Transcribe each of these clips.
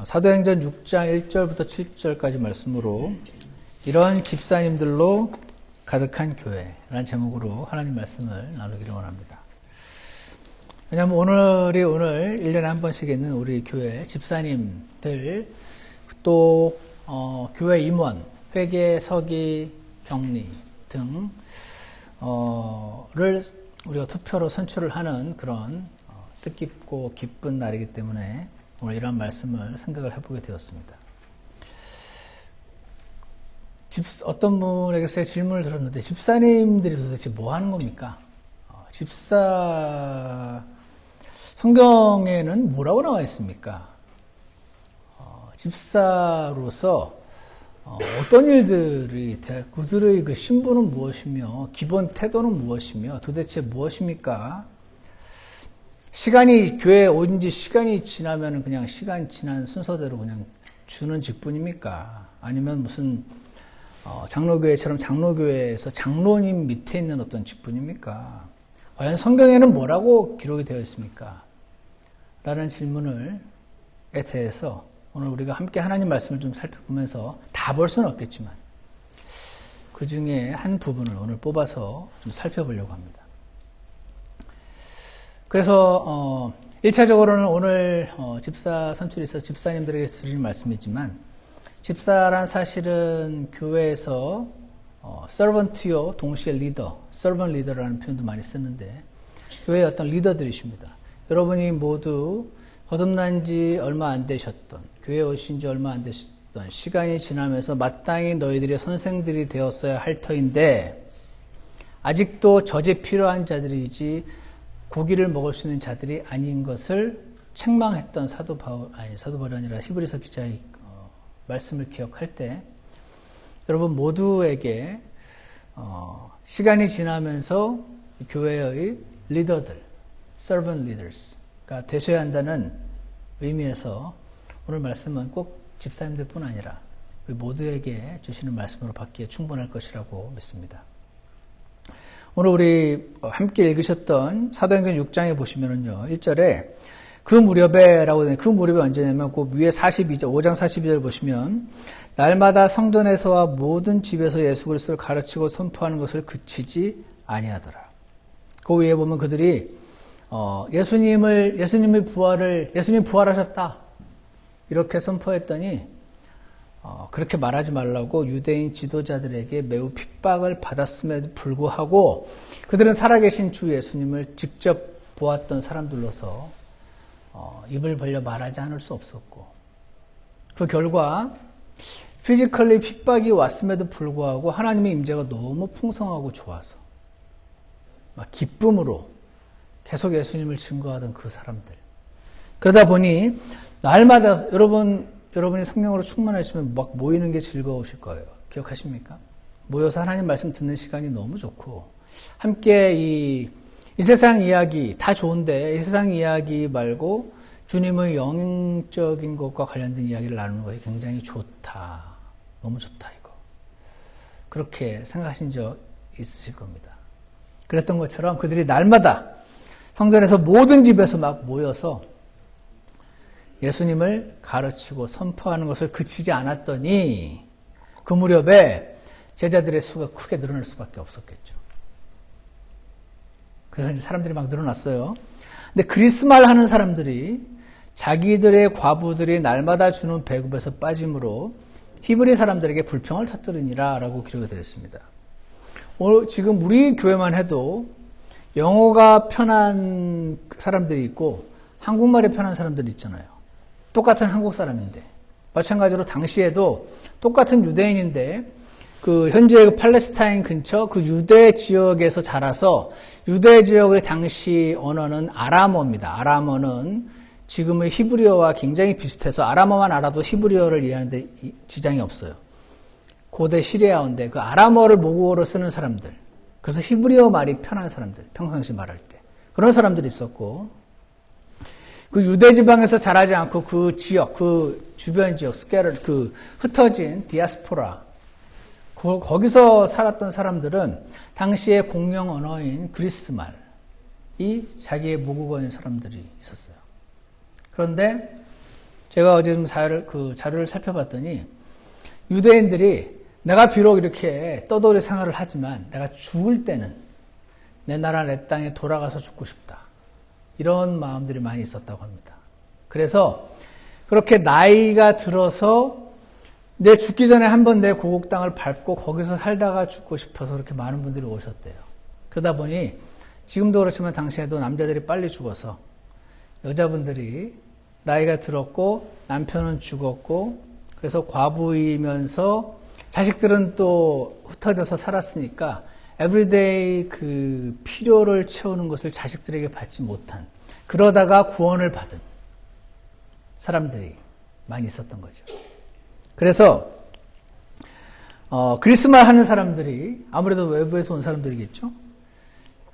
사도행전 6장 1절부터 7절까지 말씀으로 이런 집사님들로 가득한 교회라는 제목으로 하나님 말씀을 나누기를 원합니다. 왜냐하면 오늘 1년에 한 번씩 있는 우리 교회 집사님들 또 교회 임원, 회계, 서기, 격리 등을 우리가 투표로 선출을 하는 그런 뜻깊고 기쁜 날이기 때문에 오늘 이런 말씀을 생각을 해보게 되었습니다. 어떤 분에게서 질문을 들었는데 집사님들이 도대체 뭐 하는 겁니까? 성경에는 뭐라고 나와 있습니까? 집사로서 어떤 일들이 그들의 그 신분은 무엇이며 기본 태도는 무엇이며 도대체 무엇입니까? 시간이 교회에 온 지 시간이 지나면 그냥 시간 지난 순서대로 그냥 주는 직분입니까? 아니면 무슨 장로교회처럼 장로교회에서 장로님 밑에 있는 어떤 직분입니까? 과연 성경에는 뭐라고 기록이 되어 있습니까? 라는 질문에 대해서 오늘 우리가 함께 하나님 말씀을 좀 살펴보면서 다 볼 수는 없겠지만 그 중에 한 부분을 오늘 뽑아서 좀 살펴보려고 합니다. 그래서 1차적으로는 오늘 집사 선출이 있어서 집사님들에게 드리는 말씀이지만 집사란 사실은 교회에서 서번트요 동시에 리더, 서번 리더라는 표현도 많이 쓰는데 교회의 어떤 리더들이십니다. 여러분이 모두 거듭난 지 얼마 안 되셨던, 교회에 오신 지 얼마 안 되셨던, 시간이 지나면서 마땅히 너희들의 선생들이 되었어야 할 터인데 아직도 젖이 필요한 자들이지 고기를 먹을 수 있는 자들이 아닌 것을 책망했던 사도 바울이 아니라 히브리서 기자의 말씀을 기억할 때 여러분 모두에게 시간이 지나면서 교회의 리더들, servant leaders가 되셔야 한다는 의미에서 오늘 말씀은 꼭 집사님들 뿐 아니라 우리 모두에게 주시는 말씀으로 받기에 충분할 것이라고 믿습니다. 오늘 우리 함께 읽으셨던 사도행전 6장에 보시면은요, 1절에 그 무렵에라고 되는 그 무렵이 언제냐면 그 위에 5장 42절 보시면 날마다 성전에서와 모든 집에서 예수 그리스도를 가르치고 선포하는 것을 그치지 아니하더라. 그 위에 보면 그들이 예수님이 부활하셨다 이렇게 선포했더니 그렇게 말하지 말라고 유대인 지도자들에게 매우 핍박을 받았음에도 불구하고 그들은 살아계신 주 예수님을 직접 보았던 사람들로서 입을 벌려 말하지 않을 수 없었고 그 결과 피지컬리 핍박이 왔음에도 불구하고 하나님의 임재가 너무 풍성하고 좋아서 막 기쁨으로 계속 예수님을 증거하던 그 사람들. 그러다 보니 날마다 여러분이 성령으로 충만하시면 막 모이는 게 즐거우실 거예요. 기억하십니까? 모여서 하나님 말씀 듣는 시간이 너무 좋고 함께 이 세상 이야기 다 좋은데 이 세상 이야기 말고 주님의 영적인 것과 관련된 이야기를 나누는 것이 굉장히 좋다. 너무 좋다 이거. 그렇게 생각하신 적 있으실 겁니다. 그랬던 것처럼 그들이 날마다 성전에서 모든 집에서 막 모여서 예수님을 가르치고 선포하는 것을 그치지 않았더니 그 무렵에 제자들의 수가 크게 늘어날 수밖에 없었겠죠. 그래서 이제 사람들이 막 늘어났어요. 근데 그리스말 하는 사람들이 자기들의 과부들이 날마다 주는 배급에서 빠짐으로 히브리 사람들에게 불평을 터뜨리니라 라고 기록이 되어 있습니다. 지금 우리 교회만 해도 영어가 편한 사람들이 있고 한국말이 편한 사람들이 있잖아요. 똑같은 한국 사람인데 마찬가지로 당시에도 똑같은 유대인인데 그 현재 팔레스타인 근처 그 유대 지역에서 자라서 유대 지역의 당시 언어는 아람어입니다. 아람어는 지금의 히브리어와 굉장히 비슷해서 아람어만 알아도 히브리어를 이해하는데 지장이 없어요. 고대 시리아어인데 그 아람어를 모국어로 쓰는 사람들, 그래서 히브리어 말이 편한 사람들, 평상시 말할 때 그런 사람들이 있었고 그 유대 지방에서 자라지 않고 그 지역, 그 주변 지역, 그 흩어진 디아스포라, 거기서 살았던 사람들은 당시의 공용 언어인 그리스말이 자기의 모국어인 사람들이 있었어요. 그런데 제가 어제 좀 자료를 살펴봤더니 유대인들이 내가 비록 이렇게 떠돌이 생활을 하지만 내가 죽을 때는 내 나라 내 땅에 돌아가서 죽고 싶다. 이런 마음들이 많이 있었다고 합니다. 그래서 그렇게 나이가 들어서 내 죽기 전에 한번 내 고국 땅을 밟고 거기서 살다가 죽고 싶어서 그렇게 많은 분들이 오셨대요. 그러다 보니 지금도 그렇지만 당시에도 남자들이 빨리 죽어서 여자분들이 나이가 들었고 남편은 죽었고 그래서 과부이면서 자식들은 또 흩어져서 살았으니까 에브리데이 그 필요를 채우는 것을 자식들에게 받지 못한 그러다가 구원을 받은 사람들이 많이 있었던 거죠. 그래서 그리스말 하는 사람들이 아무래도 외부에서 온 사람들이겠죠.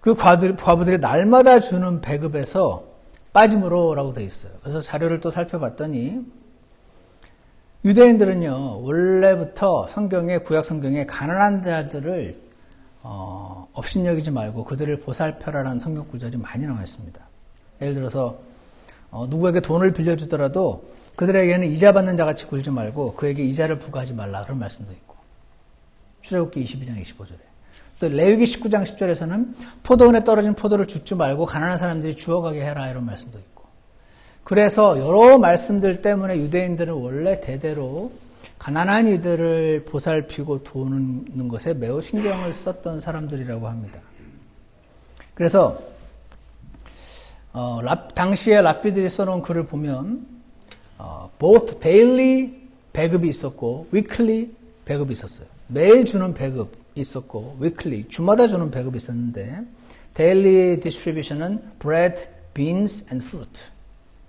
그 과부들이 날마다 주는 배급에서 빠짐으로라고 되어 있어요. 그래서 자료를 또 살펴봤더니 유대인들은요 원래부터 구약 성경에 가난한 자들을 업신여기지 말고 그들을 보살펴라라는 성경 구절이 많이 나와 있습니다. 예를 들어서 누구에게 돈을 빌려주더라도 그들에게는 이자 받는 자같이 굴지 말고 그에게 이자를 부과하지 말라 그런 말씀도 있고 출애굽기 22장 25절에 또 레위기 19장 10절에서는 포도원에 떨어진 포도를 줍지 말고 가난한 사람들이 주워가게 해라 이런 말씀도 있고 그래서 여러 말씀들 때문에 유대인들은 원래 대대로 가난한 이들을 보살피고 도우는 것에 매우 신경을 썼던 사람들이라고 합니다. 그래서 당시에 랍비들이 써놓은 글을 보면 both daily 배급이 있었고 weekly 배급이 있었어요. 매일 주는 배급이 있었고 weekly 주마다 주는 배급이 있었는데 daily distribution은 bread, beans and fruit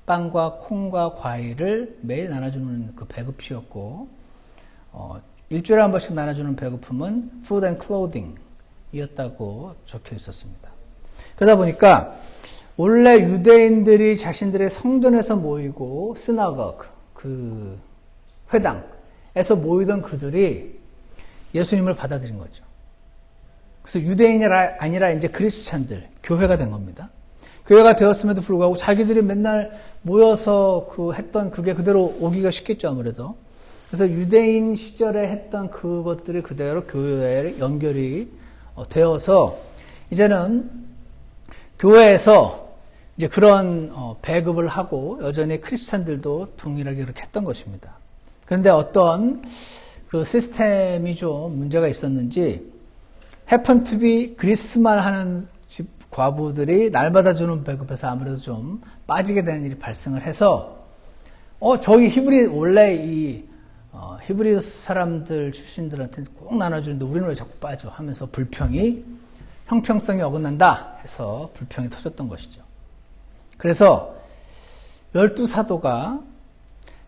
빵과 콩과 과일을 매일 나눠주는 그 배급이었고 일주일에 한 번씩 나눠주는 배급품은 food and clothing 이었다고 적혀 있었습니다. 그러다 보니까 원래 유대인들이 자신들의 성전에서 모이고 synagogue 그 회당에서 모이던 그들이 예수님을 받아들인 거죠. 그래서 유대인이 아니라 이제 크리스찬들 교회가 된 겁니다. 교회가 되었음에도 불구하고 자기들이 맨날 모여서 했던 그게 그대로 오기가 쉽겠죠, 아무래도. 그래서 유대인 시절에 했던 그것들이 그대로 교회에 연결이 되어서 이제는 교회에서 이제 그런 배급을 하고 여전히 크리스찬들도 동일하게 그렇게 했던 것입니다. 그런데 어떤 그 시스템이 좀 문제가 있었는지 happen to be 그리스말 하는 집 과부들이 날마다 주는 배급에서 아무래도 좀 빠지게 되는 일이 발생을 해서 저희 원래 이 히브리 사람들 출신들한테 꼭 나눠주는데 우리는 왜 자꾸 빠져 하면서 형평성이 어긋난다 해서 불평이 터졌던 것이죠. 그래서 12사도가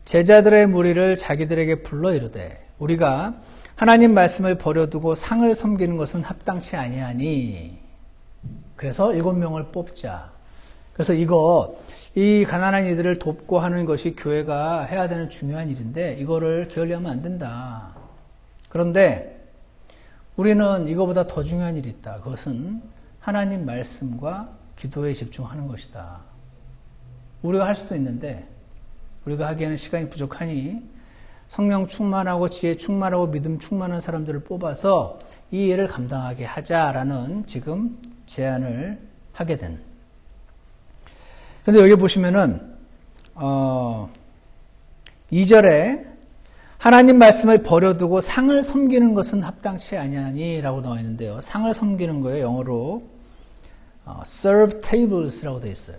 제자들의 무리를 자기들에게 불러 이르되 우리가 하나님 말씀을 버려두고 상을 섬기는 것은 합당치 아니하니 그래서 7명을 뽑자. 그래서 이 가난한 이들을 돕고 하는 것이 교회가 해야 되는 중요한 일인데 이거를 게을리하면 안 된다. 그런데 우리는 이거보다 더 중요한 일이 있다. 그것은 하나님 말씀과 기도에 집중하는 것이다. 우리가 할 수도 있는데 우리가 하기에는 시간이 부족하니 성령 충만하고 지혜 충만하고 믿음 충만한 사람들을 뽑아서 이 일을 감당하게 하자라는 지금 제안을 하게 되는. 근데 여기 보시면은 2절에 하나님 말씀을 버려두고 상을 섬기는 것은 합당치 아니하니 라고 나와 있는데요. 상을 섬기는 거예요. 영어로 serve tables라고 되어 있어요.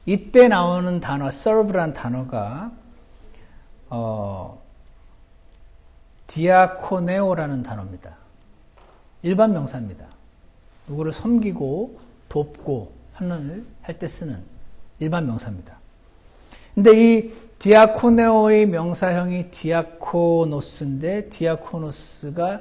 이때 나오는 단어 serve라는 단어가 디아코네오라는 단어입니다. 일반 명사입니다. 누구를 섬기고 돕고 할 때 쓰는 일반 명사입니다. 근데 이 디아코네오의 명사형이 디아코노스인데 디아코노스가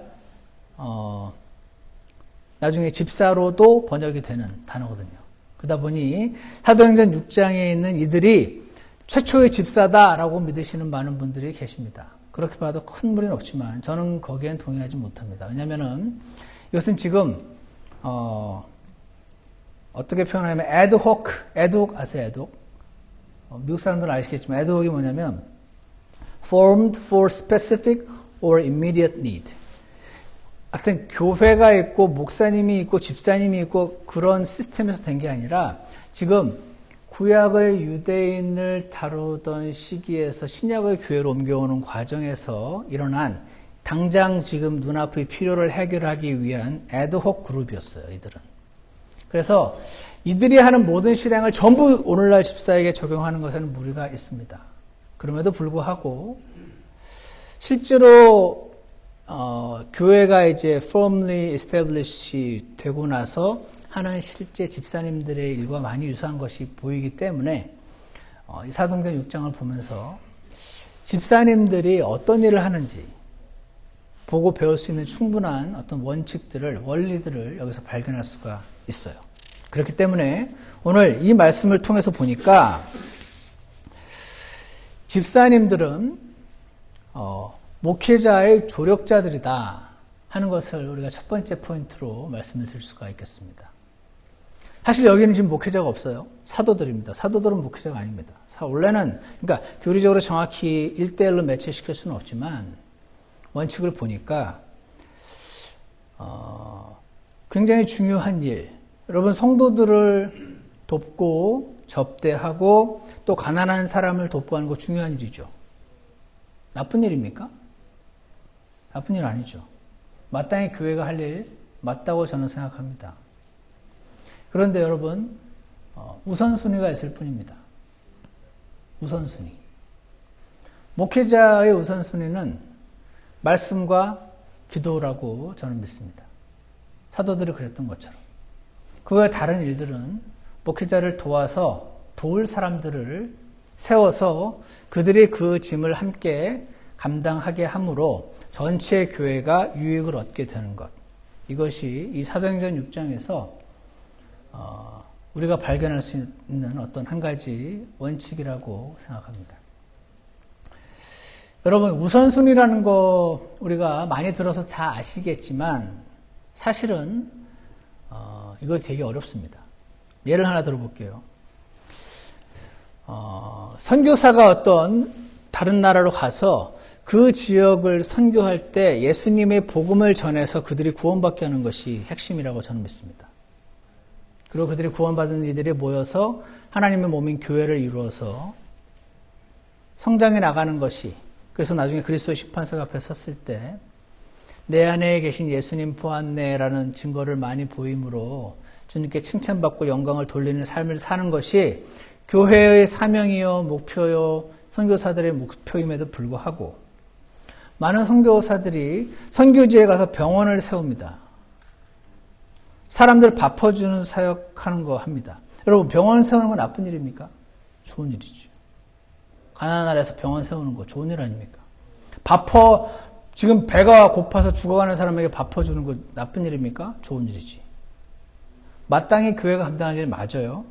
나중에 집사로도 번역이 되는 단어거든요. 그러다 보니 사도행전 6장에 있는 이들이 최초의 집사다라고 믿으시는 많은 분들이 계십니다. 그렇게 봐도 큰 무리는 없지만 저는 거기엔 동의하지 못합니다. 왜냐하면은 이것은 지금 어떻게 표현하냐면 애드혹 아세요? 애드혹? 미국 사람들은 아시겠지만 애드웍이 뭐냐면 formed for specific or immediate need. 하여튼 교회가 있고 목사님이 있고 집사님이 있고 그런 시스템에서 된 게 아니라 지금 구약의 유대인을 다루던 시기에서 신약의 교회로 옮겨오는 과정에서 일어난 당장 지금 눈앞의 필요를 해결하기 위한 애드혹 그룹이었어요. 이들은. 그래서 이들이 하는 모든 실행을 전부 오늘날 집사에게 적용하는 것에는 무리가 있습니다. 그럼에도 불구하고 실제로 교회가 이제 firmly established 되고 나서 하는 실제 집사님들의 일과 많이 유사한 것이 보이기 때문에 이 사도행전 6장을 보면서 집사님들이 어떤 일을 하는지 보고 배울 수 있는 충분한 어떤 원칙들을, 원리들을 여기서 발견할 수가 있어요. 그렇기 때문에 오늘 이 말씀을 통해서 보니까 집사님들은 목회자의 조력자들이다 하는 것을 우리가 첫 번째 포인트로 말씀을 드릴 수가 있겠습니다. 사실 여기는 지금 목회자가 없어요. 사도들입니다. 사도들은 목회자가 아닙니다. 원래는 그러니까 교리적으로 정확히 1대1로 매치시킬 수는 없지만 원칙을 보니까 굉장히 중요한 일, 여러분 성도들을 돕고 접대하고 또 가난한 사람을 돕고 하는 거 중요한 일이죠. 나쁜 일입니까? 나쁜 일 아니죠. 마땅히 교회가 할 일 맞다고 저는 생각합니다. 그런데 여러분 우선순위가 있을 뿐입니다. 우선순위. 목회자의 우선순위는 말씀과 기도라고 저는 믿습니다. 사도들이 그랬던 것처럼. 그 외 다른 일들은 목회자를 도와서 도울 사람들을 세워서 그들이 그 짐을 함께 감당하게 함으로 전체 교회가 유익을 얻게 되는 것. 이것이 이 사도행전 6장에서 우리가 발견할 수 있는 어떤 한 가지 원칙이라고 생각합니다. 여러분 우선순위라는 거 우리가 많이 들어서 다 아시겠지만 사실은 이거 되게 어렵습니다. 예를 하나 들어볼게요. 선교사가 어떤 다른 나라로 가서 그 지역을 선교할 때 예수님의 복음을 전해서 그들이 구원받게 하는 것이 핵심이라고 저는 믿습니다. 그리고 그들이 구원받은 이들이 모여서 하나님의 몸인 교회를 이루어서 성장해 나가는 것이, 그래서 나중에 그리스도의 심판석 앞에 섰을 때 내 안에 계신 예수님 보았네라는 증거를 많이 보임으로 주님께 칭찬받고 영광을 돌리는 삶을 사는 것이 교회의 사명이요 목표요 선교사들의 목표임에도 불구하고 많은 선교사들이 선교지에 가서 병원을 세웁니다. 사람들 밥퍼주는 사역하는 거 합니다. 여러분 병원 세우는 건 나쁜 일입니까? 좋은 일이죠. 가난한 나라에서 병원 세우는 거 좋은 일 아닙니까? 지금 배가 고파서 죽어가는 사람에게 밥퍼주는 거 나쁜 일입니까? 좋은 일이지. 마땅히 교회가 감당할 일 맞아요.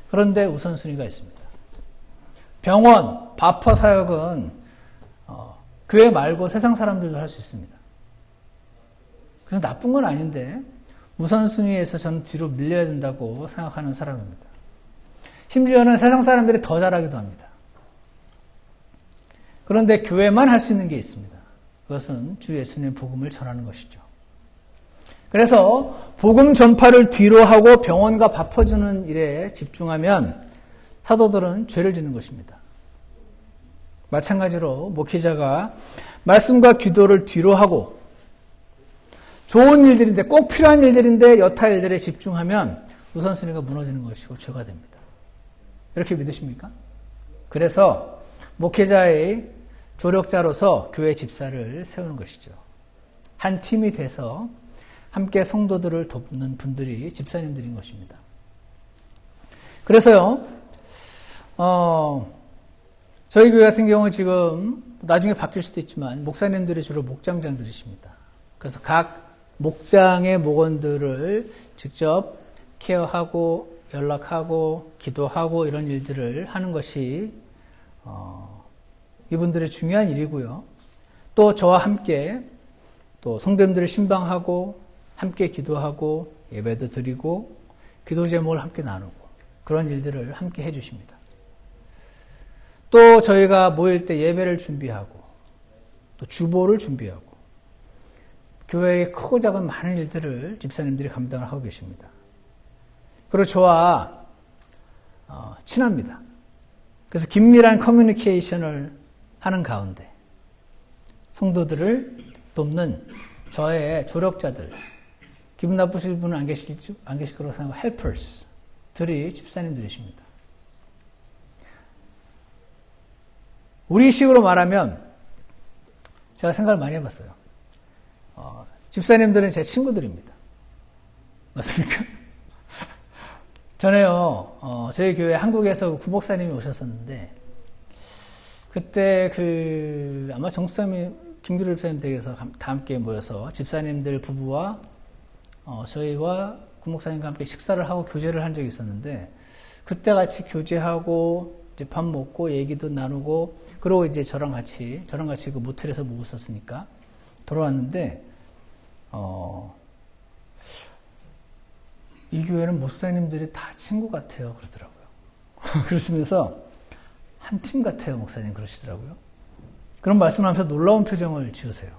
그런데 우선순위가 있습니다. 병원, 밥퍼 사역은 교회 말고 세상 사람들도 할 수 있습니다. 그래서 나쁜 건 아닌데 우선순위에서 저는 뒤로 밀려야 된다고 생각하는 사람입니다. 심지어는 세상 사람들이 더 잘하기도 합니다. 그런데 교회만 할 수 있는 게 있습니다. 그것은 주 예수님의 복음을 전하는 것이죠. 그래서 복음 전파를 뒤로 하고 병원과 밥퍼주는 일에 집중하면 사도들은 죄를 짓는 것입니다. 마찬가지로 목회자가 말씀과 기도를 뒤로 하고 좋은 일들인데 꼭 필요한 일들인데 여타 일들에 집중하면 우선순위가 무너지는 것이고 죄가 됩니다. 이렇게 믿으십니까? 그래서 목회자의 조력자로서 교회 집사를 세우는 것이죠. 한 팀이 돼서 함께 성도들을 돕는 분들이 집사님들인 것입니다. 그래서요, 저희 교회 같은 경우 지금 나중에 바뀔 수도 있지만 목사님들이 주로 목장장들이십니다. 그래서 각 목장의 목원들을 직접 케어하고 연락하고 기도하고 이런 일들을 하는 것이 이분들의 중요한 일이고요. 또 저와 함께 또 성도님들을 신방하고 함께 기도하고 예배도 드리고 기도 제목을 함께 나누고 그런 일들을 함께 해주십니다. 또 저희가 모일 때 예배를 준비하고 또 주보를 준비하고 교회의 크고 작은 많은 일들을 집사님들이 감당을 하고 계십니다. 그리고 저와 친합니다. 그래서 긴밀한 커뮤니케이션을 하는 가운데 성도들을 돕는 저의 조력자들, 기분 나쁘실 분은 안 계실 거라고 생각하고 헬퍼스들이 집사님들이십니다. 우리 식으로 말하면 제가 생각을 많이 해봤어요. 집사님들은 제 친구들입니다. 맞습니까? 전에요, 저희 교회 한국에서 구목사님이 오셨었는데, 그때 아마 정수삼이 김규리 집사님 댁에서 다 함께 모여서 집사님들 부부와 저희와 구목사님과 함께 식사를 하고 교제를 한 적이 있었는데, 그때 같이 교제하고, 이제 밥 먹고 얘기도 나누고, 그러고 이제 저랑 같이 그 모텔에서 묵었었으니까 돌아왔는데, 이 교회는 목사님들이 다 친구 같아요. 그러더라고요. 그러시면서 한 팀 같아요. 목사님 그러시더라고요. 그런 말씀을 하면서 놀라운 표정을 지으세요.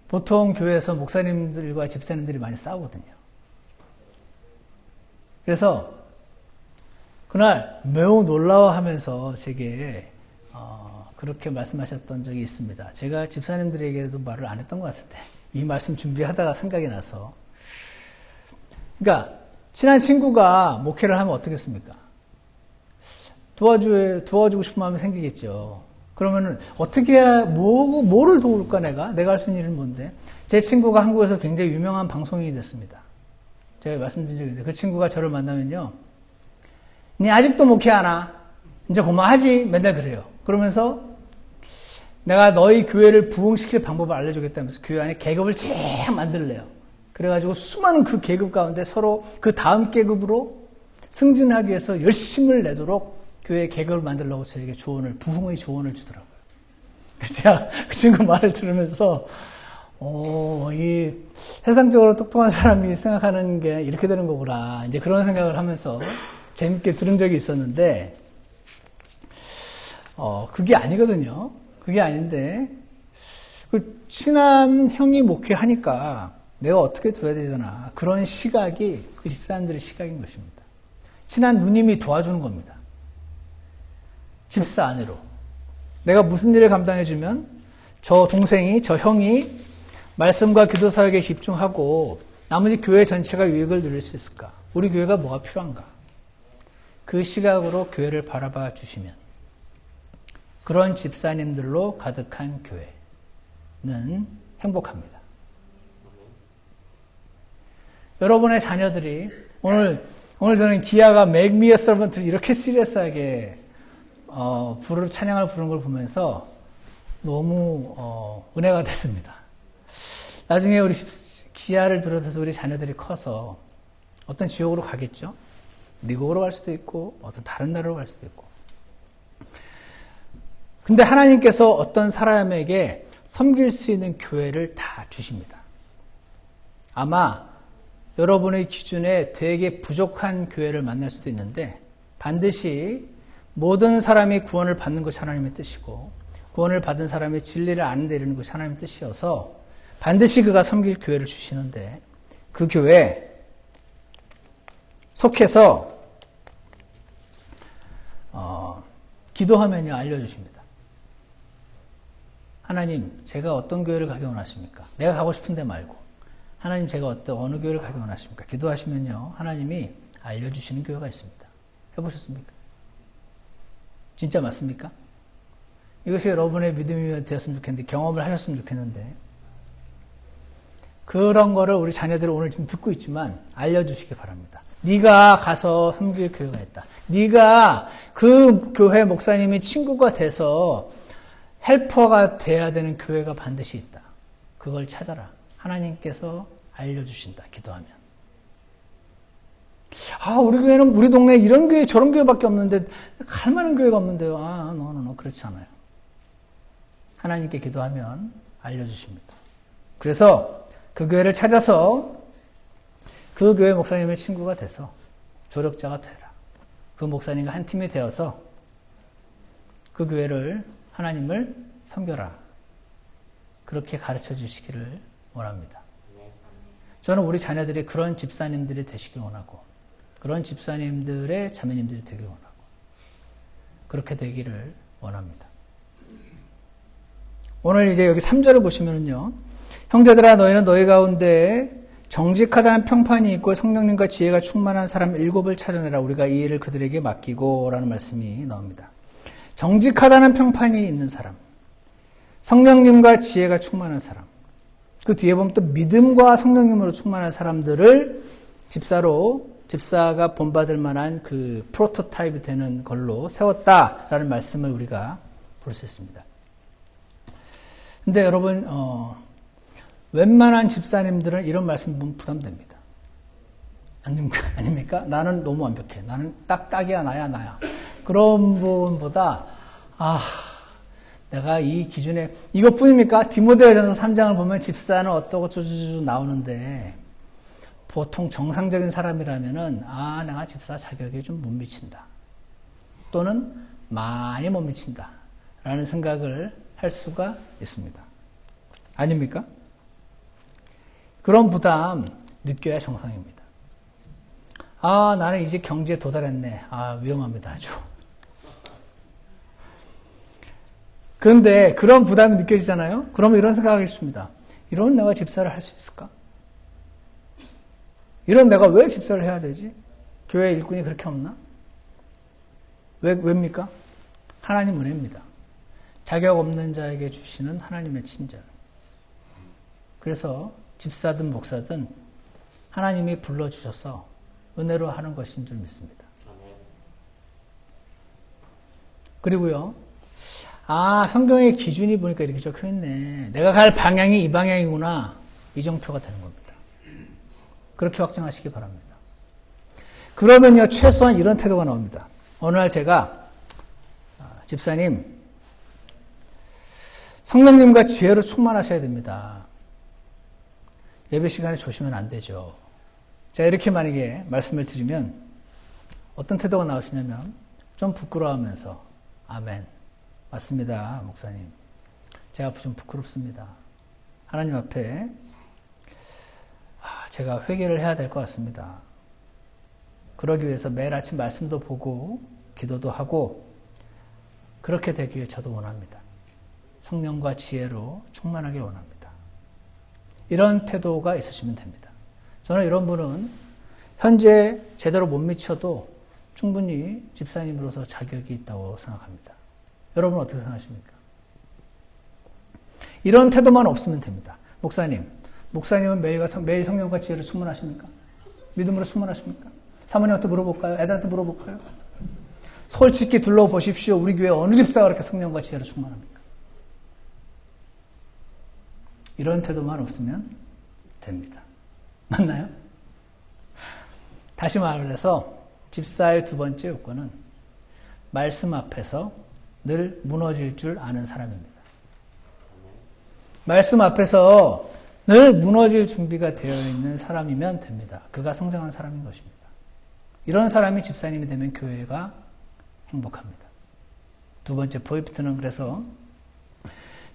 보통 교회에서 목사님들과 집사님들이 많이 싸우거든요. 그래서 그날 매우 놀라워하면서 제게 그렇게 말씀하셨던 적이 있습니다. 제가 집사님들에게도 말을 안 했던 것 같은데 이 말씀 준비하다가 생각이 나서, 그러니까 친한 친구가 목회를 하면 어떻겠습니까? 도와주고 싶은 마음이 생기겠죠. 그러면은 어떻게 해야 뭐를 도울까 내가 할 수 있는 일은 뭔데? 제 친구가 한국에서 굉장히 유명한 방송인이 됐습니다. 제가 말씀드린 적이 있는데 그 친구가 저를 만나면요, 니 아직도 목회 안 와? 이제 그만하지? 맨날 그래요. 그러면서 내가 너희 교회를 부흥시킬 방법을 알려주겠다면서 교회 안에 계급을 쫙 만들래요. 그래가지고 수많은 그 계급 가운데 서로 그 다음 계급으로 승진하기 위해서 열심을 내도록 교회 계급을 만들려고 저에게 부흥의 조언을 주더라고요. 제가 그 친구 말을 들으면서, 이 세상적으로 똑똑한 사람이 생각하는 게 이렇게 되는 거구나. 이제 그런 생각을 하면서 재밌게 들은 적이 있었는데, 그게 아니거든요. 그게 아닌데, 그 친한 형이 목회하니까 내가 어떻게 둬야 되잖아. 그런 시각이 그 집사님들의 시각인 것입니다. 친한 누님이 도와주는 겁니다. 집사 아내로. 내가 무슨 일을 감당해주면 저 형이 말씀과 기도 사역에 집중하고 나머지 교회 전체가 유익을 누릴 수 있을까? 우리 교회가 뭐가 필요한가? 그 시각으로 교회를 바라봐 주시면 그런 집사님들로 가득한 교회는 행복합니다. 여러분의 자녀들이 오늘 저는 기아가 Make me a servant를 이렇게 시리어스하게 찬양을 부르는 걸 보면서 너무 은혜가 됐습니다. 나중에 우리 기아를 비롯해서 우리 자녀들이 커서 어떤 지역으로 가겠죠? 미국으로 갈 수도 있고 어떤 다른 나라로 갈 수도 있고. 근데 하나님께서 어떤 사람에게 섬길 수 있는 교회를 다 주십니다. 아마 여러분의 기준에 되게 부족한 교회를 만날 수도 있는데 반드시 모든 사람이 구원을 받는 것이 하나님의 뜻이고 구원을 받은 사람이 진리를 아는 데 이르는 것이 하나님의 뜻이어서 반드시 그가 섬길 교회를 주시는데 그 교회에 속해서 기도하면요 알려주십니다. 하나님, 제가 어떤 교회를 가기 원하십니까? 내가 가고 싶은 데 말고 하나님, 제가 어느 교회를 가기 원하십니까? 기도하시면요 하나님이 알려주시는 교회가 있습니다. 해보셨습니까? 진짜 맞습니까? 이것이 여러분의 믿음이 되었으면 좋겠는데 경험을 하셨으면 좋겠는데 그런 거를 우리 자녀들이 오늘 지금 듣고 있지만 알려주시기 바랍니다. 네가 가서 섬길 교회가 있다. 네가 그 교회 목사님이 친구가 돼서 헬퍼가 돼야 되는 교회가 반드시 있다. 그걸 찾아라. 하나님께서 알려주신다. 기도하면. 우리 교회는 우리 동네에 이런 교회 저런 교회밖에 없는데 갈 만한 교회가 없는데요. 그렇지 않아요. 하나님께 기도하면 알려주십니다. 그래서 그 교회를 찾아서 그 교회 목사님의 친구가 돼서 조력자가 되라. 그 목사님과 한 팀이 되어서 그 교회를 하나님을 섬겨라. 그렇게 가르쳐 주시기를 원합니다. 저는 우리 자녀들이 그런 집사님들이 되시길 원하고 그런 집사님들의 자매님들이 되길 원하고 그렇게 되기를 원합니다. 오늘 이제 여기 3절을 보시면은요. 형제들아 너희는 너희 가운데 정직하다는 평판이 있고 성령님과 지혜가 충만한 사람 7을 찾아내라. 우리가 이 일을 그들에게 맡기고 라는 말씀이 나옵니다. 정직하다는 평판이 있는 사람, 성령님과 지혜가 충만한 사람, 그 뒤에 보면 또 믿음과 성령님으로 충만한 사람들을 집사가 본받을 만한 그 프로토타입이 되는 걸로 세웠다라는 말씀을 우리가 볼 수 있습니다. 근데 여러분, 웬만한 집사님들은 이런 말씀 보면 부담됩니다. 아닙니까? 나는 너무 완벽해. 나는 딱이야, 나야. 그런 분보다, 내가 이 기준에, 이것뿐입니까? 디모데전서 3장을 보면 집사는 어떠고 쪼쪼쪼 나오는데, 보통 정상적인 사람이라면은, 내가 집사 자격에 좀 못 미친다. 또는 많이 못 미친다. 라는 생각을 할 수가 있습니다. 아닙니까? 그런 부담 느껴야 정상입니다. 나는 이제 경지에 도달했네. 위험합니다, 아주. 그런데 그런 부담이 느껴지잖아요? 그러면 이런 생각이 있습니다. 이런 내가 집사를 할 수 있을까? 이런 내가 왜 집사를 해야 되지? 교회 일꾼이 그렇게 없나? 왜입니까? 하나님 은혜입니다. 자격 없는 자에게 주시는 하나님의 친절. 그래서 집사든 목사든 하나님이 불러주셔서 은혜로 하는 것인 줄 믿습니다. 그리고요, 성경의 기준이 보니까 이렇게 적혀 있네. 내가 갈 방향이 이 방향이구나. 이정표가 되는 겁니다. 그렇게 확정하시기 바랍니다. 그러면요, 최소한 이런 태도가 나옵니다. 어느 날 제가, 집사님, 성령님과 지혜로 충만하셔야 됩니다. 예배 시간에 조시면 안 되죠. 자, 이렇게 만약에 말씀을 드리면 어떤 태도가 나오시냐면 좀 부끄러워하면서 아멘. 맞습니다, 목사님. 제가 좀 부끄럽습니다. 하나님 앞에 제가 회개를 해야 될 것 같습니다. 그러기 위해서 매일 아침 말씀도 보고 기도도 하고 그렇게 되기 위해 저도 원합니다. 성령과 지혜로 충만하길 원합니다. 이런 태도가 있으시면 됩니다. 저는 이런 분은 현재 제대로 못 미쳐도 충분히 집사님으로서 자격이 있다고 생각합니다. 여러분 어떻게 생각하십니까? 이런 태도만 없으면 됩니다. 목사님은 매일 성령과 지혜로 충만하십니까? 믿음으로 충만하십니까? 사모님한테 물어볼까요? 애들한테 물어볼까요? 솔직히 둘러보십시오. 우리 교회 어느 집사가 그렇게 성령과 지혜로 충만합니까? 이런 태도만 없으면 됩니다. 맞나요? 다시 말해서 집사의 두 번째 요건은 말씀 앞에서 늘 무너질 줄 아는 사람입니다. 말씀 앞에서 늘 무너질 준비가 되어 있는 사람이면 됩니다. 그가 성장한 사람인 것입니다. 이런 사람이 집사님이 되면 교회가 행복합니다. 두 번째 포인트는 그래서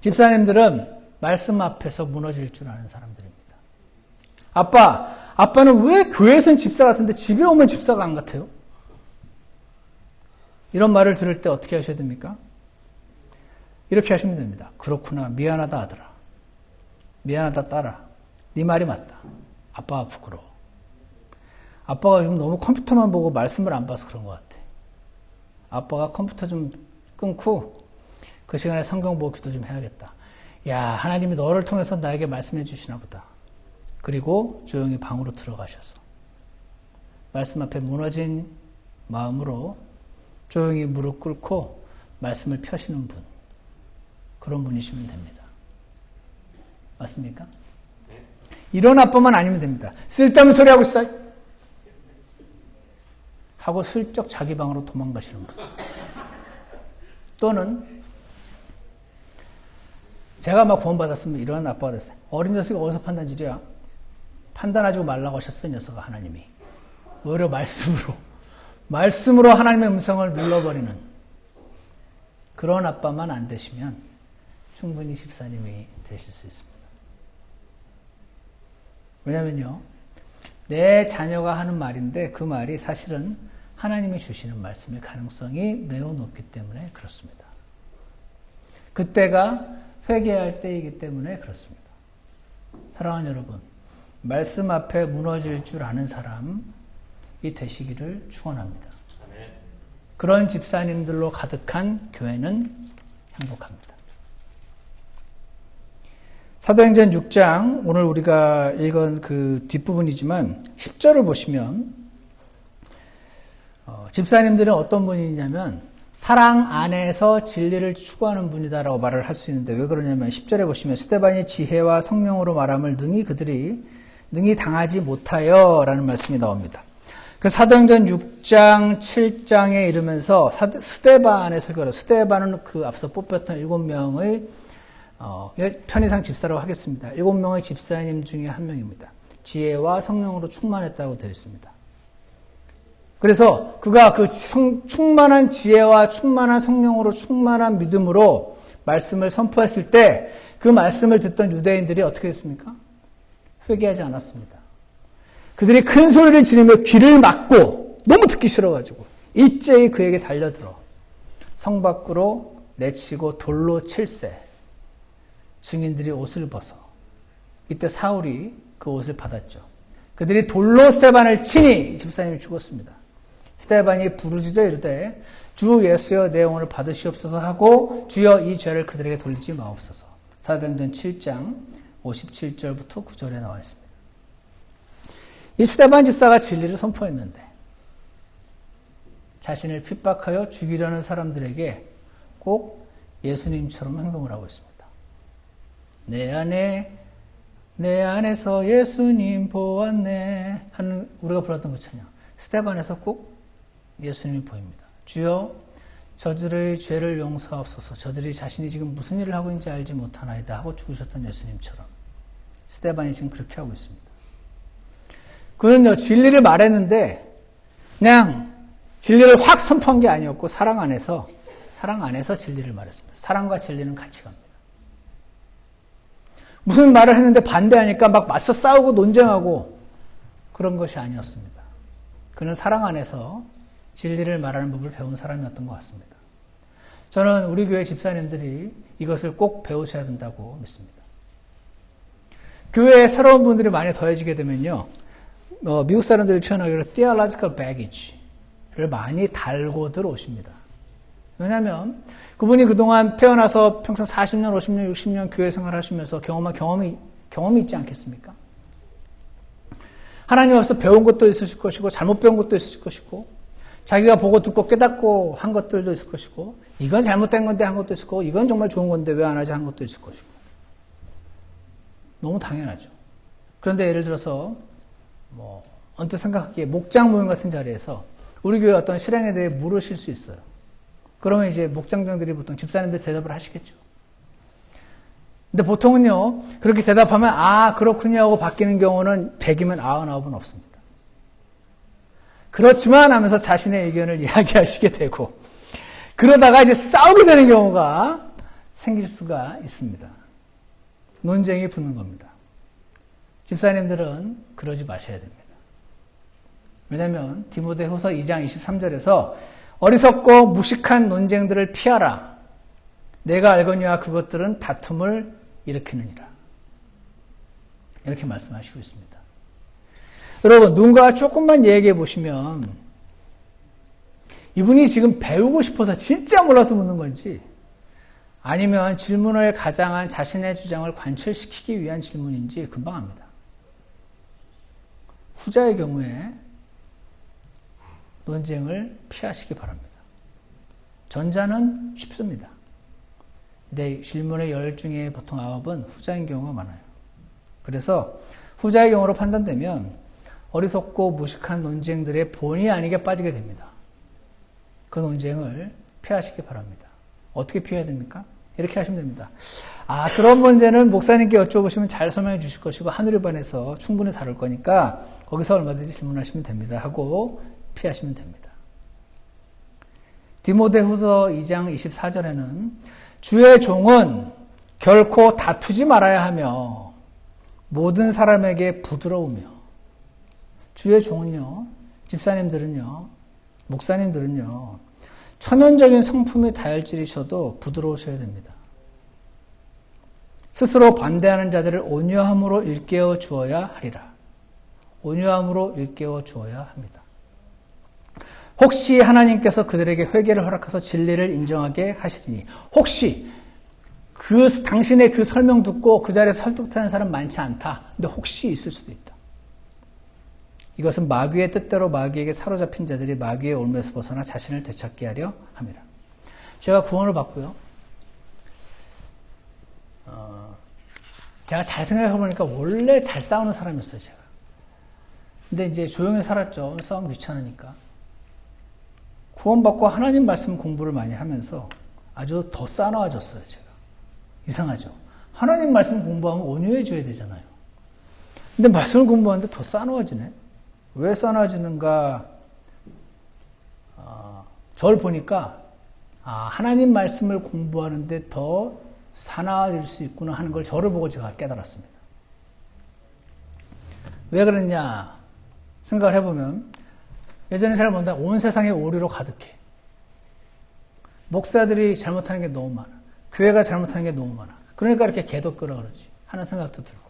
집사님들은 말씀 앞에서 무너질 줄 아는 사람들입니다. 아빠는 왜 교회에서는 집사 같은데 집에 오면 집사가 안 같아요? 이런 말을 들을 때 어떻게 하셔야 됩니까? 이렇게 하시면 됩니다. 그렇구나. 미안하다 아들아. 미안하다 딸아. 네 말이 맞다. 아빠가 부끄러워. 아빠가 지금 너무 컴퓨터만 보고 말씀을 안 봐서 그런 것 같아. 아빠가 컴퓨터 좀 끊고 그 시간에 성경 보고 기도 좀 해야겠다. 야, 하나님이 너를 통해서 나에게 말씀해 주시나 보다. 그리고 조용히 방으로 들어가셔서 말씀 앞에 무너진 마음으로 조용히 무릎 꿇고 말씀을 펴시는 분. 그런 분이시면 됩니다. 맞습니까? 이런 아빠만 아니면 됩니다. 쓸데없는 소리 하고 있어. 하고 슬쩍 자기 방으로 도망가시는 분. 또는 제가 막 구원받았으면 이런 아빠가 됐어요. 어린 녀석이 어디서 판단질이야? 판단하지 말라고 하셨어요, 녀석아, 하나님이. 오히려 말씀으로 하나님의 음성을 눌러버리는 그런 아빠만 안 되시면 충분히 집사님이 되실 수 있습니다. 왜냐면요, 내 자녀가 하는 말인데 그 말이 사실은 하나님이 주시는 말씀의 가능성이 매우 높기 때문에 그렇습니다. 그때가 회개할 때이기 때문에 그렇습니다. 사랑하는 여러분, 말씀 앞에 무너질 줄 아는 사람이 되시기를 축원합니다. 그런 집사님들로 가득한 교회는 행복합니다. 사도행전 6장, 오늘 우리가 읽은 그 뒷부분이지만 10절을 보시면 집사님들은 어떤 분이냐면 사랑 안에서 진리를 추구하는 분이다라고 말을 할 수 있는데 왜 그러냐면 10절에 보시면 스데반이 지혜와 성령으로 말함을 능히 당하지 못하여 라는 말씀이 나옵니다. 그 사도행전 6장, 7장에 이르면서 스데반의 설교로, 스데반은 그 앞서 뽑혔던 7명의 편의상 집사라고 하겠습니다. 7명의 집사님 중에 한 명입니다. 지혜와 성령으로 충만했다고 되어 있습니다. 그래서 그가 그 충만한 지혜와 충만한 성령으로 충만한 믿음으로 말씀을 선포했을 때 그 말씀을 듣던 유대인들이 어떻게 했습니까? 회개하지 않았습니다. 그들이 큰 소리를 지르며 귀를 막고 너무 듣기 싫어가지고 일제히 그에게 달려들어 성 밖으로 내치고 돌로 칠세. 증인들이 옷을 벗어. 이때 사울이 그 옷을 받았죠. 그들이 돌로 스데반을 치니 집사님이 죽었습니다. 스데반이 부르짖어 이르되 주 예수여 내 영혼을 받으시옵소서 하고 주여 이 죄를 그들에게 돌리지 마옵소서. 사도행전 7장 57절부터 9절에 나와 있습니다. 이 스데반 집사가 진리를 선포했는데 자신을 핍박하여 죽이려는 사람들에게 꼭 예수님처럼 행동을 하고 있습니다. 내 안에서 예수님 보았네 하는 우리가 불렀던 것 찬양. 스데반에서 꼭 예수님이 보입니다. 주여 저들의 죄를 용서하옵소서. 저들이 자신이 지금 무슨 일을 하고 있는지 알지 못하나이다 하고 죽으셨던 예수님처럼 스데반이 지금 그렇게 하고 있습니다. 그는요 진리를 말했는데 그냥 진리를 확 선포한 게 아니었고 사랑 안에서 진리를 말했습니다. 사랑과 진리는 같이 갑니다. 무슨 말을 했는데 반대하니까 막 맞서 싸우고 논쟁하고 그런 것이 아니었습니다. 그는 사랑 안에서 진리를 말하는 법을 배운 사람이었던 것 같습니다. 저는 우리 교회 집사님들이 이것을 꼭 배우셔야 된다고 믿습니다. 교회에 새로운 분들이 많이 더해지게 되면요. 미국 사람들이 표현하기로 theological baggage를 많이 달고 들어오십니다. 왜냐하면 그분이 그동안 태어나서 평생 40년, 50년, 60년 교회 생활하시면서 경험한 경험이 있지 않겠습니까? 하나님 앞에서 배운 것도 있으실 것이고 잘못 배운 것도 있으실 것이고 자기가 보고 듣고 깨닫고 한 것들도 있을 것이고 이건 잘못된 건데 한 것도 있을 거고 이건 정말 좋은 건데 왜 안 하지 한 것도 있을 것이고 너무 당연하죠. 그런데 예를 들어서 언뜻 생각하기에 목장 모임 같은 자리에서 우리 교회 어떤 실행에 대해 물으실 수 있어요. 그러면 이제 목장장들이 보통 집사님들 대답을 하시겠죠. 근데 보통은요, 그렇게 대답하면, 그렇군요 하고 바뀌는 경우는 100이면 99은 없습니다. 그렇지만 하면서 자신의 의견을 이야기하시게 되고, 그러다가 이제 싸우게 되는 경우가 생길 수가 있습니다. 논쟁이 붙는 겁니다. 집사님들은 그러지 마셔야 됩니다. 왜냐하면 디모데후서 2장 23절에서 어리석고 무식한 논쟁들을 피하라. 내가 알거니와 그것들은 다툼을 일으키느니라. 이렇게 말씀하시고 있습니다. 여러분, 누군가 조금만 얘기해 보시면 이분이 지금 배우고 싶어서 진짜 몰라서 묻는 건지 아니면 질문을 가장한 자신의 주장을 관철시키기 위한 질문인지 금방 압니다. 후자의 경우에 논쟁을 피하시기 바랍니다. 전자는 쉽습니다. 근데 질문의 10 중에 보통 9은 후자인 경우가 많아요. 그래서 후자의 경우로 판단되면 어리석고 무식한 논쟁들의 본의 아니게 빠지게 됩니다. 그 논쟁을 피하시기 바랍니다. 어떻게 피해야 됩니까? 이렇게 하시면 됩니다. 그런 문제는 목사님께 여쭤보시면 잘 설명해 주실 것이고 한우리반에서 충분히 다룰 거니까 거기서 얼마든지 질문하시면 됩니다. 하고 피하시면 됩니다. 디모데후서 2장 24절에는 주의 종은 결코 다투지 말아야 하며 모든 사람에게 부드러우며, 주의 종은요, 집사님들은요, 목사님들은요, 천연적인 성품이 다혈질이셔도 부드러우셔야 됩니다. 스스로 반대하는 자들을 온유함으로 일깨워 주어야 하리라. 온유함으로 일깨워 주어야 합니다. 혹시 하나님께서 그들에게 회개를 허락해서 진리를 인정하게 하시리니, 혹시 당신의 그 설명 듣고 그 자리에 설득하는 사람 많지 않다. 근데 혹시 있을 수도 있다. 이것은 마귀의 뜻대로 마귀에게 사로잡힌 자들이 마귀의 올무에서 벗어나 자신을 되찾게 하려 함이라. 제가 구원을 받고요. 제가 잘 생각해보니까 원래 잘 싸우는 사람이었어요, 제가. 근데 이제 조용히 살았죠. 싸움 귀찮으니까. 구원받고 하나님 말씀 공부를 많이 하면서 아주 더 싸나워졌어요, 제가. 이상하죠. 하나님 말씀 공부하면 온유해져야 되잖아요. 근데 말씀을 공부하는데 더 싸나워지네. 왜 싸나워지는가? 저를 보니까 하나님 말씀을 공부하는데 더 사나워질 수 있구나 하는 걸 저를 보고 제가 깨달았습니다. 왜 그랬냐 생각을 해보면, 예전에 잘 본다. 온 세상에 오류로 가득해. 목사들이 잘못하는 게 너무 많아. 교회가 잘못하는 게 너무 많아. 그러니까 이렇게 개도 끄라 그러지 하는 생각도 들고.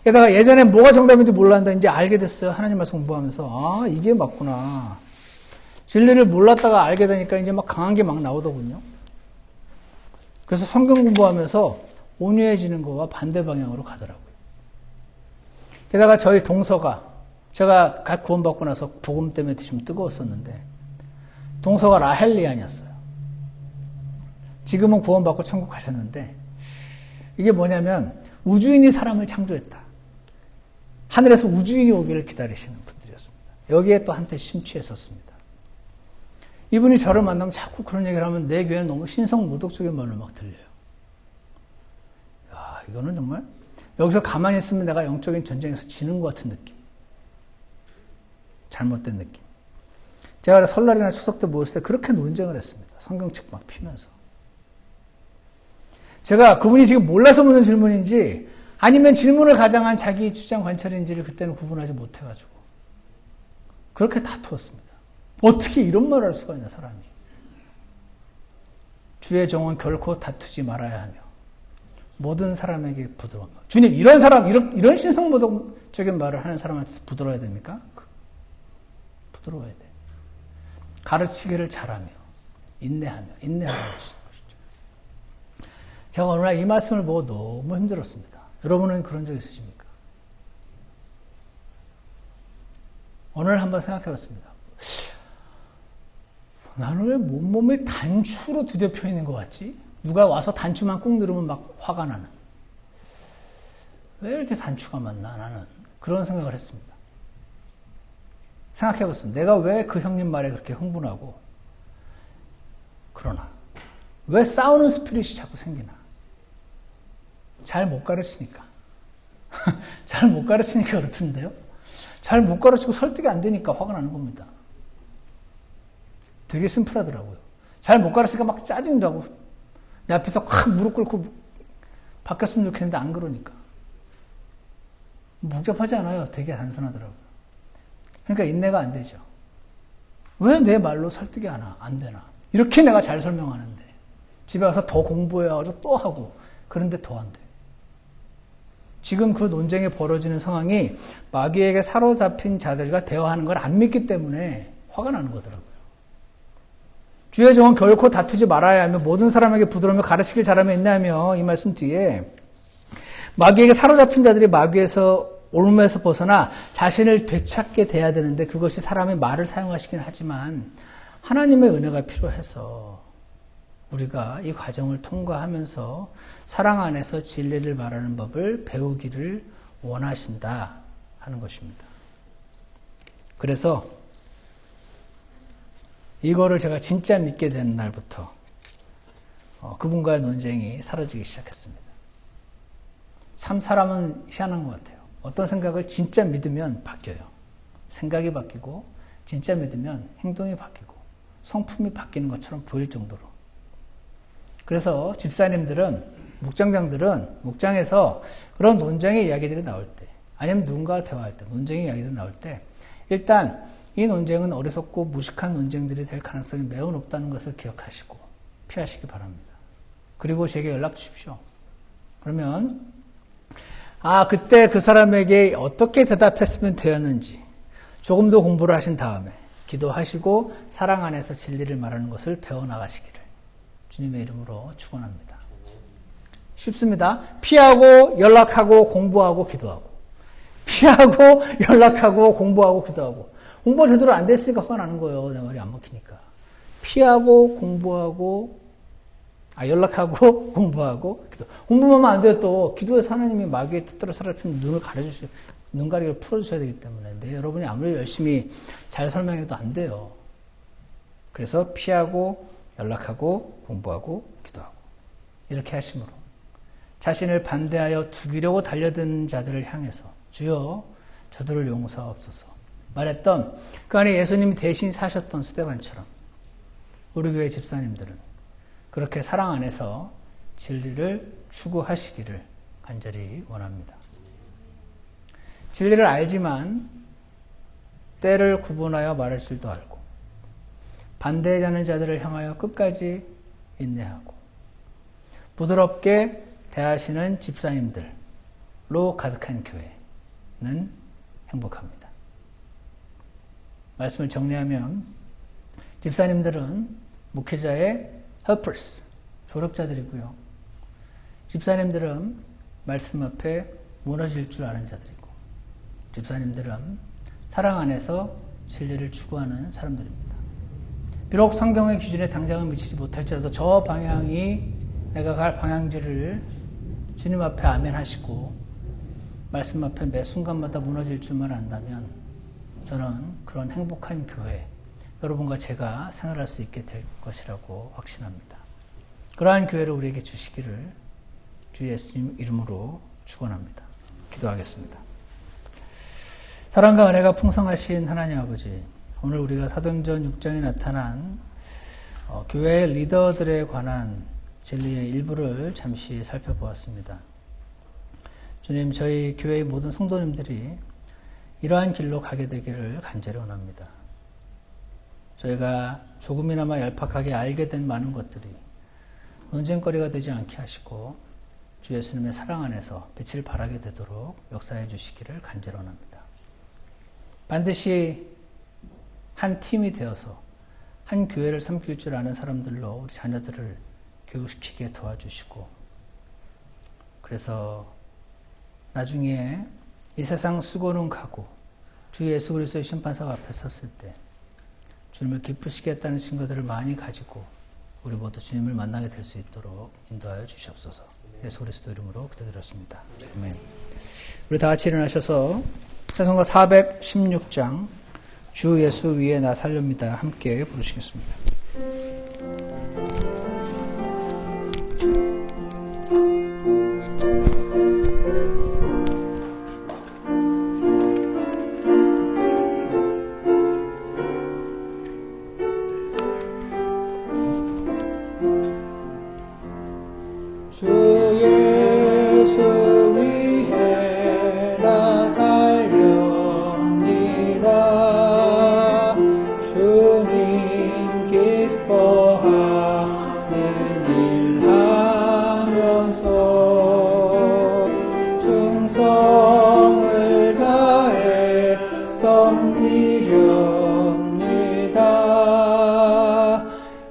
게다가 예전에 뭐가 정답인지 몰랐는데 이제 알게 됐어요. 하나님 말씀 공부하면서. 이게 맞구나. 진리를 몰랐다가 알게 되니까 이제 막 강한 게 막 나오더군요. 그래서 성경 공부하면서 온유해지는 거와 반대 방향으로 가더라고요. 게다가 저희 동서가, 제가 갓 구원받고 나서 복음 때문에 좀 뜨거웠었는데, 동서가 라헬리안이었어요. 지금은 구원받고 천국 가셨는데, 이게 뭐냐면 우주인이 사람을 창조했다. 하늘에서 우주인이 오기를 기다리시는 분들이었습니다. 여기에 또 한때 심취했었습니다. 이분이 저를 만나면 자꾸 그런 얘기를 하면 내 귀에는 너무 신성모독적인 말로 막 들려요. 야, 이거는 정말 여기서 가만히 있으면 내가 영적인 전쟁에서 지는 것 같은 느낌. 잘못된 느낌. 제가 설날이나 추석 때 모였을 때 그렇게 논쟁을 했습니다. 성경책 막 피면서. 제가 그분이 지금 몰라서 묻는 질문인지 아니면 질문을 가장한 자기 주장 관찰인지를 그때는 구분하지 못해가지고 그렇게 다투었습니다. 어떻게 이런 말을 할 수가 있나, 사람이. 주의 종은 결코 다투지 말아야 하며 모든 사람에게 부드러우며. 주님, 이런 사람, 이런 신성모독적인 말을 하는 사람한테 부드러워야 됩니까? 부드러워야 돼. 가르치기를 잘하며 인내하라고 하시는 것이죠. 제가 어느 날 이 말씀을 보고 너무 힘들었습니다. 여러분은 그런 적 있으십니까? 오늘 한번 생각해 봤습니다. 나는 왜 몸에 단추로 뒤덮여 있는 것 같지? 누가 와서 단추만 꾹 누르면 막 화가 나는. 왜 이렇게 단추가 많나, 나는. 그런 생각을 했습니다. 생각해 봤습니다. 내가 왜 그 형님 말에 그렇게 흥분하고, 그러나, 왜 싸우는 스피릿이 자꾸 생기나? 잘 못 가르치니까. 잘 못 가르치니까 그렇던데요? 잘 못 가르치고 설득이 안 되니까 화가 나는 겁니다. 되게 심플하더라고요. 잘 못 가르치니까 막 짜증도 하고, 내 앞에서 확 무릎 꿇고 바뀌었으면 좋겠는데 안 그러니까. 복잡하지 않아요. 되게 단순하더라고요. 그러니까 인내가 안 되죠. 왜 내 말로 설득이 안 되나? 이렇게 내가 잘 설명하는데 집에 가서 더 공부해가지고 또 하고 그런데 더 안 돼. 지금 그 논쟁이 벌어지는 상황이 마귀에게 사로잡힌 자들과 대화하는 걸 안 믿기 때문에 화가 나는 거더라고요. 주의 종은 결코 다투지 말아야 하며 모든 사람에게 부드러우며 가르치길 잘하며 인내하며, 이 말씀 뒤에 마귀에게 사로잡힌 자들이 마귀에서 올무에서 벗어나 자신을 되찾게 돼야 되는데, 그것이 사람의 말을 사용하시긴 하지만 하나님의 은혜가 필요해서 우리가 이 과정을 통과하면서 사랑 안에서 진리를 말하는 법을 배우기를 원하신다 하는 것입니다. 그래서 이거를 제가 진짜 믿게 된 날부터 그분과의 논쟁이 사라지기 시작했습니다. 참 사람은 희한한 것 같아요. 어떤 생각을 진짜 믿으면 바뀌어요. 생각이 바뀌고, 진짜 믿으면 행동이 바뀌고, 성품이 바뀌는 것처럼 보일 정도로. 그래서 집사님들은, 목장장들은 목장에서 그런 논쟁의 이야기들이 나올 때, 아니면 누군가와 대화할 때, 논쟁의 이야기들이 나올 때, 일단 이 논쟁은 어리석고 무식한 논쟁들이 될 가능성이 매우 높다는 것을 기억하시고 피하시기 바랍니다. 그리고 제게 연락 주십시오. 그러면 그때 그 사람에게 어떻게 대답했으면 되었는지 조금 더 공부를 하신 다음에 기도하시고 사랑 안에서 진리를 말하는 것을 배워나가시기를 주님의 이름으로 축원합니다. 쉽습니다. 피하고 연락하고 공부하고 기도하고, 피하고 연락하고 공부하고 기도하고. 공부가 제대로 안 됐으니까 화가 나는 거예요. 내 말이 안 먹히니까. 피하고 공부하고, 연락하고 공부하고 기도. 공부만 하면 안 돼요. 또 기도에서 하나님이 마귀의 뜻대로 살아피면 눈을 가려주셔요. 눈가리를 풀어주셔야 되기 때문에. 여러분이 아무리 열심히 잘 설명해도 안 돼요. 그래서 피하고 연락하고 공부하고 기도하고 이렇게 하심으로 자신을 반대하여 죽이려고 달려드는 자들을 향해서 주여 저들을 용서하옵소서 말했던 그 안에 예수님이 대신 사셨던 스데반처럼 우리 교회 집사님들은 그렇게 사랑 안에서 진리를 추구하시기를 간절히 원합니다. 진리를 알지만 때를 구분하여 말할 줄도 알고 반대하는 자들을 향하여 끝까지 인내하고 부드럽게 대하시는 집사님들로 가득한 교회는 행복합니다. 말씀을 정리하면 집사님들은 목회자의 helpers, 조력자들이고요. 집사님들은 말씀 앞에 무너질 줄 아는 자들이고 집사님들은 사랑 안에서 진리를 추구하는 사람들입니다. 비록 성경의 기준에 당장은 미치지 못할지라도 저 방향이 내가 갈 방향지를 주님 앞에 아멘 하시고 말씀 앞에 매 순간마다 무너질 줄만 안다면 저는 그런 행복한 교회, 여러분과 제가 생활할 수 있게 될 것이라고 확신합니다. 그러한 교회를 우리에게 주시기를 주 예수님 이름으로 축원합니다. 기도하겠습니다. 사랑과 은혜가 풍성하신 하나님 아버지, 오늘 우리가 사도행전 6장에 나타난 교회의 리더들에 관한 진리의 일부를 잠시 살펴보았습니다. 주님, 저희 교회의 모든 성도님들이 이러한 길로 가게 되기를 간절히 원합니다. 저희가 조금이나마 얄팍하게 알게 된 많은 것들이 논쟁거리가 되지 않게 하시고 주 예수님의 사랑 안에서 빛을 발하게 되도록 역사해 주시기를 간절히 원합니다. 반드시 한 팀이 되어서 한 교회를 섬길 줄 아는 사람들로 우리 자녀들을 교육시키게 도와주시고 그래서 나중에 이 세상 수고는 가고 주 예수 그리스도의 심판석 앞에 섰을 때 주님을 기쁘시겠다는 증거들을 많이 가지고 우리 모두 주님을 만나게 될 수 있도록 인도하여 주시옵소서. 예수 그리스도 이름으로 기도드렸습니다. 아멘. 우리 다 같이 일어나셔서 찬송가 416장 주 예수 위에 나 살렵니다. 함께 부르시겠습니다.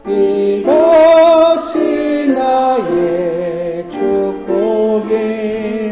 이것이 나의 축복이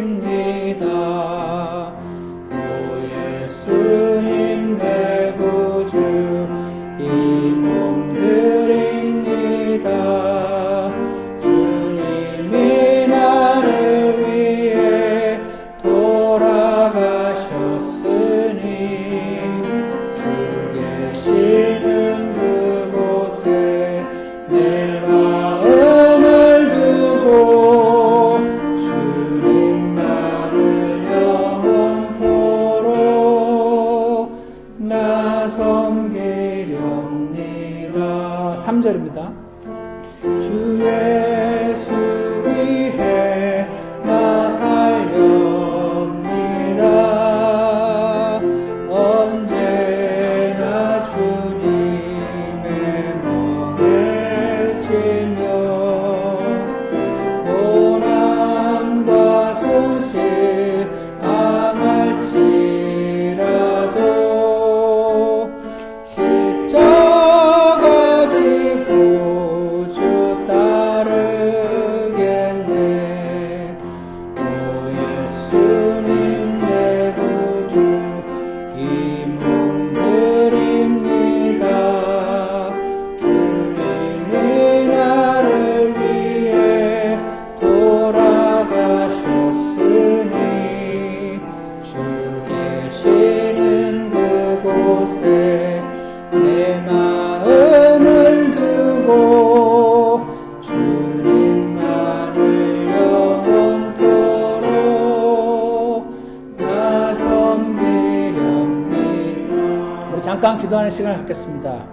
잠깐 기도하는 시간을 갖겠습니다.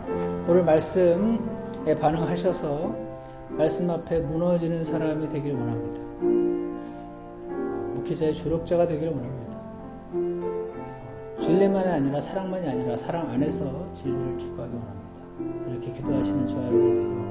오늘 말씀에 반응하셔서 말씀 앞에 무너지는 사람이 되길 원합니다. 목회자의 조력자가 되길 원합니다. 진리만이 아니라 사랑만이 아니라 사랑 안에서 진리를 추구하기 원합니다. 이렇게 기도하시는 저와 여러분이 되길 원합니다.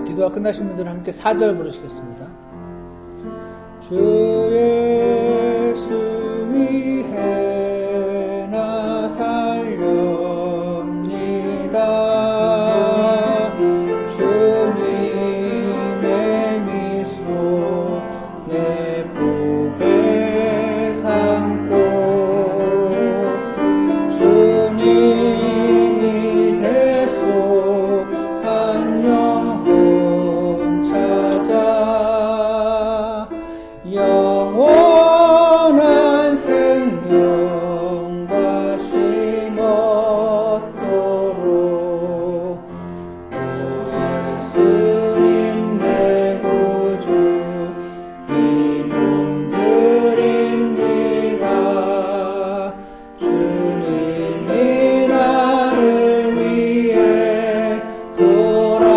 기도가 끝나신 분들은 함께 4절 부르시겠습니다. 주 예수 위해 나 살렵니다. 주님의 미소 내 복에 삼고 주님이 대속 한 영혼 찾아 영원한 생명과 쉼 얻도록 오 예수님 내 구주 이 몸 드립니다. 주님이 나를 위해 돌아가셨으니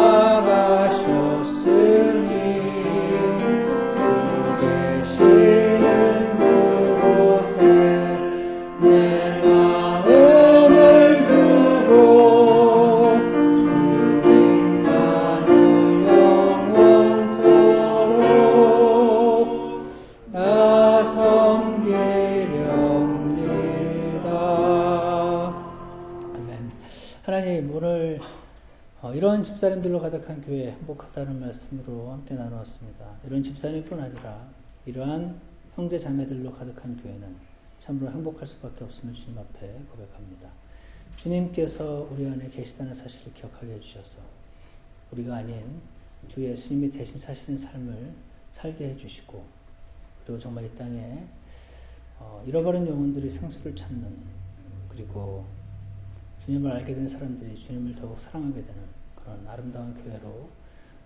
주 계시는 그곳에 내 마음을 두고 주님만을 영원토록 나 섬기렵니다. 아멘. 하나님, 오늘 이런 집사님들로 가득한 교회 행복하다는 말씀으로 함께 나누었습니다. 이런 집사님뿐 아니라 이러한 형제 자매들로 가득한 교회는 참으로 행복할 수밖에 없음을 주님 앞에 고백합니다. 주님께서 우리 안에 계시다는 사실을 기억하게 해주셔서 우리가 아닌 주 예수님이 대신 사시는 삶을 살게 해주시고, 그리고 정말 이 땅에 잃어버린 영혼들이 생수를 찾는, 그리고 주님을 알게 된 사람들이 주님을 더욱 사랑하게 되는 그런 아름다운 교회로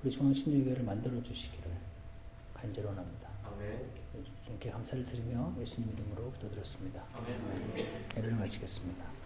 우리 중앙신유교회를 만들어 주시기를 간절히 원합니다. 주님께 감사를 드리며 예수님 이름으로 기도드렸습니다. 예배를 마치겠습니다.